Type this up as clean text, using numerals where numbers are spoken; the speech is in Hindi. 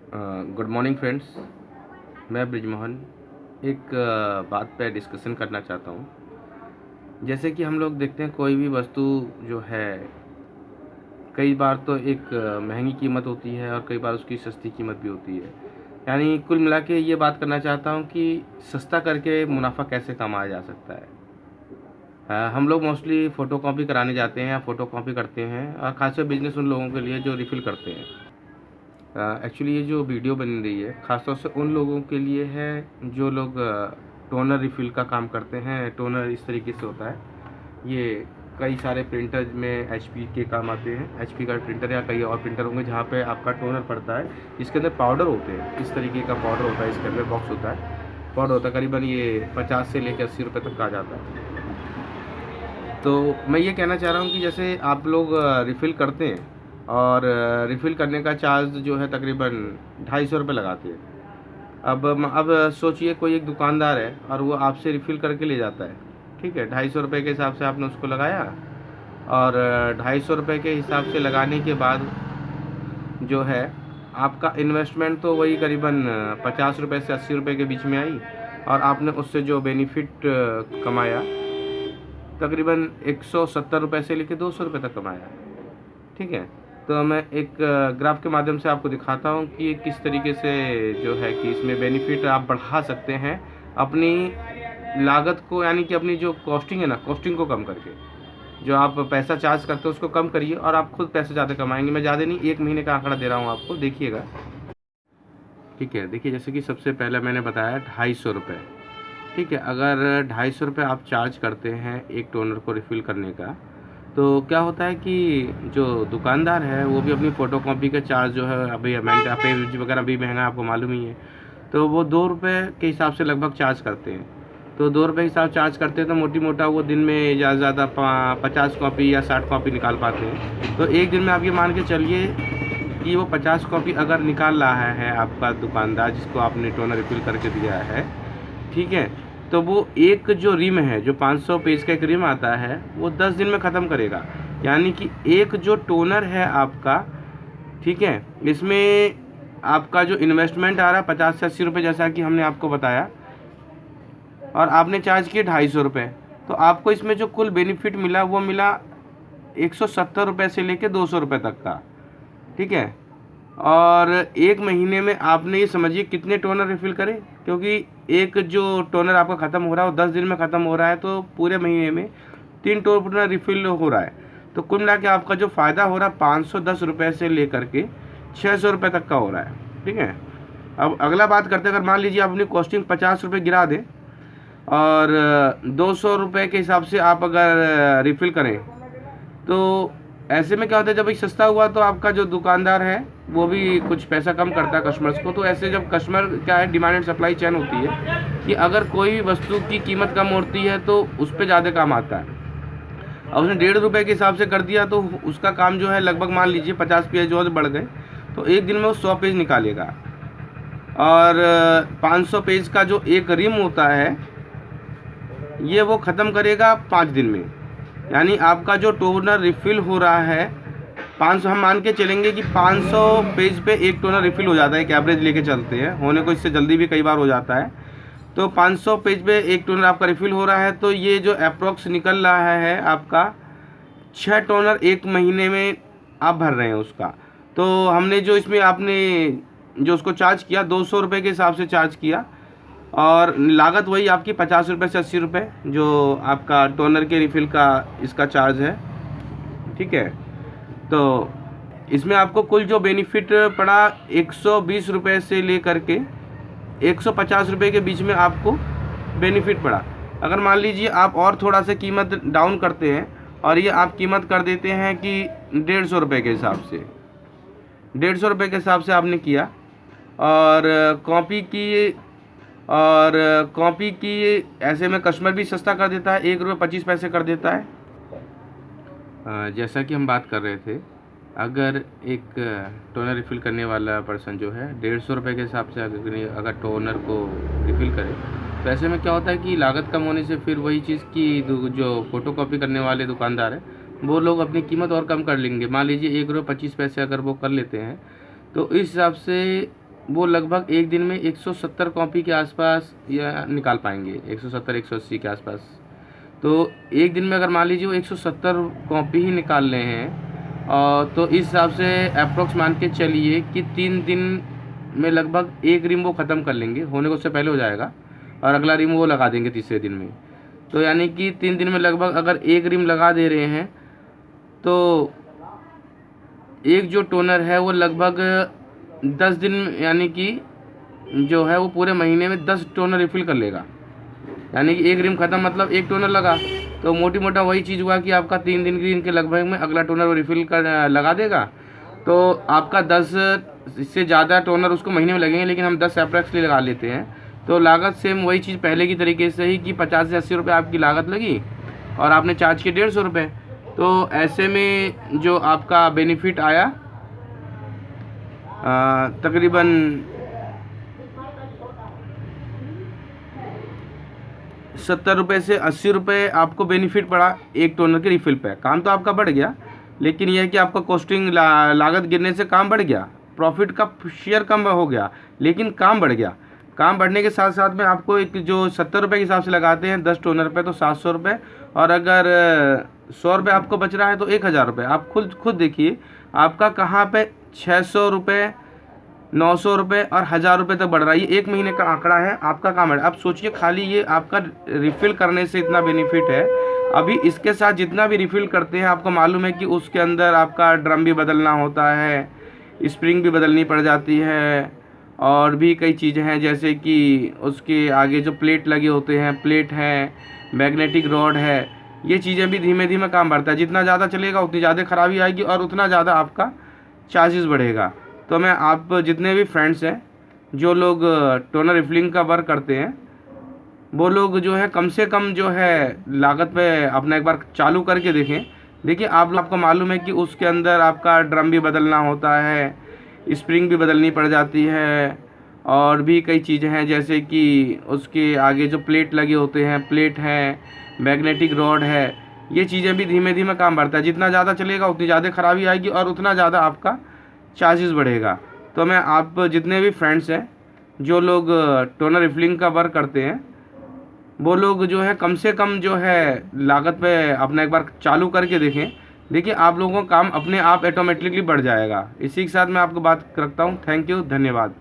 Good morning friends. मैं ब्रिजमोहन एक बात पे डिस्कशन करना चाहता हूँ। जैसे कि हम लोग देखते हैं कोई भी वस्तु जो है, कई बार तो एक महंगी कीमत होती है और कई बार उसकी सस्ती कीमत भी होती है। यानी कुल मिला के ये बात करना चाहता हूँ कि सस्ता करके मुनाफा कैसे कमाया जा सकता है। हम लोग मोस्टली फ़ोटो कॉपी कराने जाते हैं या फ़ोटो कॉपी करते हैं, और ख़ासकर बिजनेस उन लोगों के लिए जो रिफ़िल करते हैं। एक्चुअली ये जो वीडियो बन रही है ख़ासतौर से उन लोगों के लिए है जो लोग टोनर रिफ़िल का काम करते हैं। टोनर इस तरीके से होता है, ये कई सारे प्रिंटर में एचपी के काम आते हैं। एचपी का प्रिंटर या कई और प्रिंटर होंगे जहाँ पे आपका टोनर पड़ता है, इसके अंदर पाउडर होते हैं। इस तरीके का पाउडर होता है, इसके अंदर बॉक्स होता है, पाउडर होता है। करीबन ये 50 से लेकर 80 रुपये तक का आ जाता है। तो मैं ये कहना चाह रहा हूँ कि जैसे आप लोग रिफ़िल करते हैं और रिफ़िल करने का चार्ज जो है तकरीबन 250 रुपये लगाते हैं। अब सोचिए कोई एक दुकानदार है और वो आपसे रिफ़िल करके ले जाता है, ठीक है। 250 रुपये के हिसाब से आपने उसको लगाया, और 250 रुपये के हिसाब से लगाने के बाद जो है आपका इन्वेस्टमेंट तो वही करीबन 50 रुपये से 80 रुपये के बीच में आई, और आपने उससे जो बेनिफिट कमाया तकरीबन 170 रुपये से लेकर 200 रुपये तक कमाया, ठीक है। तो मैं एक ग्राफ के माध्यम से आपको दिखाता हूँ कि किस तरीके से जो है कि इसमें बेनिफिट आप बढ़ा सकते हैं अपनी लागत को, यानी कि अपनी जो कॉस्टिंग है ना, कॉस्टिंग को कम करके। जो आप पैसा चार्ज करते हो उसको कम करिए और आप खुद पैसे ज़्यादा कमाएंगे। मैं ज़्यादा नहीं, 1 महीने का आंकड़ा दे रहा हूँ आपको, देखिएगा, ठीक है। देखिए, जैसे कि सबसे पहले मैंने बताया 250 रुपये, ठीक है। अगर 250 रुपये आप चार्ज करते हैं एक टोनर को रिफ़िल करने का, तो क्या होता है कि जो दुकानदार है वो भी अपनी फ़ोटो कॉपी का चार्ज जो है, अभी महंगा पेज वगैरह भी महंगा, आपको मालूम ही है। तो वो 2 रुपये के हिसाब से लगभग चार्ज करते हैं। तो 2 रुपये के हिसाब चार्ज करते हैं तो मोटी मोटा वो दिन में ज़्यादा से ज़्यादा 50 कॉपी या 60 कॉपी निकाल पाते हैं। तो एक दिन में आप ये मान के चलिए कि वो 50 कॉपी अगर निकाल रहा है आपका दुकानदार, जिसको आपने टोनर रिफ़िल करके दिया है, ठीक है। तो वो एक जो रिम है, जो 500 पेज का एक रिम आता है, वो 10 दिन में ख़त्म करेगा। यानी कि एक जो टोनर है आपका, ठीक है, इसमें आपका जो इन्वेस्टमेंट आ रहा है 50 से 80 रुपये, जैसा कि हमने आपको बताया, और आपने चार्ज किए 250 रुपये। तो आपको इसमें जो कुल बेनिफिट मिला वो मिला 170 रुपये से लेकर 200 रुपये तक का, ठीक है। और एक महीने में आपने ये समझिए कितने टोनर रिफ़िल करें, क्योंकि एक जो टोनर आपका ख़त्म हो रहा है वो 10 दिन में ख़त्म हो रहा है, तो पूरे महीने में 3 टोनर रिफ़िल हो रहा है। तो कुल मिला के आपका जो फ़ायदा हो रहा है 510 रुपये से लेकर के 600 रुपये तक का हो रहा है, ठीक है। अब अगला बात करते हैं, अगर मान लीजिए आप अपनी कॉस्टिंग 50 रुपये गिरा दें और 200 रुपये के हिसाब से आप अगर रिफ़िल करें, तो ऐसे में क्या होता है, जब ये सस्ता हुआ तो आपका जो दुकानदार है वो भी कुछ पैसा कम करता है कस्टमर्स को। तो ऐसे जब कस्टमर, क्या है, डिमांड एंड सप्लाई चेन होती है कि अगर कोई भी वस्तु की कीमत कम होती है तो उस पर ज़्यादा काम आता है। अब उसने 1.5 रुपये के हिसाब से कर दिया तो उसका काम जो है लगभग मान लीजिए 50 पेज और बढ़ गए, तो एक दिन में वो 100 पेज निकालेगा। और 500 पेज का जो एक रिम होता है ये वो ख़त्म करेगा 5 दिन में। यानी आपका जो टोनर रिफ़िल हो रहा है 500, हम मान के चलेंगे कि 500 पेज पे एक टोनर रिफ़िल हो जाता है, एक एवरेज लेके चलते हैं, होने को इससे जल्दी भी कई बार हो जाता है। तो 500 पेज पे एक टोनर आपका रिफ़िल हो रहा है, तो ये जो अप्रॉक्स निकल रहा है आपका 6 टोनर एक महीने में आप भर रहे हैं उसका। तो हमने जो इसमें आपने जो उसको चार्ज किया 200 रुपये के हिसाब से चार्ज किया, और लागत वही आपकी 50 रुपये से 80 रुपये जो आपका टोनर के रिफ़िल का इसका चार्ज है, ठीक है। तो इसमें आपको कुल जो बेनिफिट पड़ा 120 रुपये से लेकर के 150 रुपये के बीच में आपको बेनिफिट पड़ा। अगर मान लीजिए आप और थोड़ा सा कीमत डाउन करते हैं और ये आप कीमत कर देते हैं कि 150 रुपये के हिसाब से, 150 रुपये के हिसाब से आपने किया, और कॉपी की ऐसे में कस्टमर भी सस्ता कर देता है, 1 रुपये 25 पैसे कर देता है। जैसा कि हम बात कर रहे थे, अगर एक टोनर रिफ़िल करने वाला पर्सन जो है 150 रुपये के हिसाब से अगर टोनर को रिफ़िल करे, तो ऐसे में क्या होता है कि लागत कम होने से फिर वही चीज़ की जो फ़ोटो कॉपी करने वाले दुकानदार हैं वो लोग अपनी कीमत और कम कर लेंगे। मान लीजिए 1 रुपये 25 पैसे अगर वो कर लेते हैं, तो इस हिसाब से वो लगभग एक दिन में 170 कॉपी के आसपास या निकाल पाएंगे, 170 180 के आसपास। तो एक दिन में अगर मान लीजिए वो 170 कॉपी ही निकाल रहे हैं, और तो इस हिसाब से अप्रोक्स मान के चलिए कि 3 दिन में लगभग एक रिम वो ख़त्म कर लेंगे, होने को उससे पहले हो जाएगा, और अगला रिम वो लगा देंगे तीसरे दिन में। तो यानी कि 3 दिन में लगभग अगर एक रिम लगा दे रहे हैं, तो एक जो टोनर है वो लगभग 10 दिन, यानी कि जो है वो पूरे महीने में 10 टोनर रिफ़िल कर लेगा। यानी कि एक रिम ख़त्म मतलब एक टोनर लगा, तो मोटी मोटा वही चीज़ हुआ कि आपका 3 दिन के लगभग में अगला टोनर वो रिफ़िल कर लगा देगा। तो आपका 10 से ज़्यादा टोनर उसको महीने में लगेंगे, लेकिन हम 10 अप्रॉक्सली लगा लेते हैं। तो लागत सेम वही चीज़ पहले की तरीके से ही कि 50 से 80 रुपये आपकी लागत लगी और आपने चार्ज किए 150 रुपये। तो ऐसे में जो आपका बेनिफिट आया तकरीबन 70 रुपये से 80 रुपये आपको बेनिफिट पड़ा एक टोनर के रिफ़िल पे। काम तो आपका बढ़ गया, लेकिन यह है कि आपका कॉस्टिंग लागत गिरने से काम बढ़ गया, प्रॉफिट का शेयर कम हो गया, लेकिन काम बढ़ गया। काम बढ़ने के साथ साथ में आपको एक जो 70 रुपये के हिसाब से लगाते हैं 10 टोनर पे, तो 700 रुपये, और अगर 100 रुपये आपको बच रहा है तो 1000 रुपये। आप खुद देखिए आपका कहाँ पे 600 रुपये, 900 रुपये और 1000 रुपये तक बढ़ रहा है। ये एक महीने का आंकड़ा है, आपका काम है। अब सोचिए खाली ये आपका रिफ़िल करने से इतना बेनिफिट है। अभी इसके साथ जितना भी रिफ़िल करते हैं, आपको मालूम है कि उसके अंदर आपका ड्रम भी बदलना होता है, स्प्रिंग भी बदलनी पड़ जाती है, और भी कई चीज़ें हैं, जैसे कि उसके आगे जो प्लेट लगे होते हैं, प्लेट है, मैग्नेटिक रॉड है, ये चीज़ें भी धीमे धीमे काम बढ़ता है। जितना ज़्यादा चलेगा उतनी ज़्यादा ख़राबी आएगी और उतना ज़्यादा आपका चार्जेस बढ़ेगा। तो मैं आप जितने भी फ्रेंड्स हैं जो लोग टोनर रिफिलिंग का वर्क करते हैं, वो लोग जो है कम से कम जो है लागत पे अपना एक बार चालू करके देखें। देखिए आपको मालूम है कि उसके अंदर आपका ड्रम भी बदलना होता है, स्प्रिंग भी बदलनी पड़ जाती है, और भी कई चीज़ें हैं, जैसे कि उसके आगे जो प्लेट लगे होते हैं, प्लेट है, मैग्नेटिक रॉड है, ये चीज़ें भी धीमे धीमे काम बढ़ता है। जितना ज़्यादा चलेगा उतनी ज़्यादा ख़राबी आएगी और उतना ज़्यादा आपका चार्जेस बढ़ेगा। तो मैं आप जितने भी फ्रेंड्स हैं जो लोग टोनर रिफिलिंग का वर्क करते हैं, वो लोग जो है कम से कम जो है लागत पे अपना एक बार चालू करके देखें। देखिए आप लोगों का काम अपने आप ऑटोमेटिकली बढ़ जाएगा। इसी के साथ मैं आपको बात रखता हूँ। थैंक यू, धन्यवाद।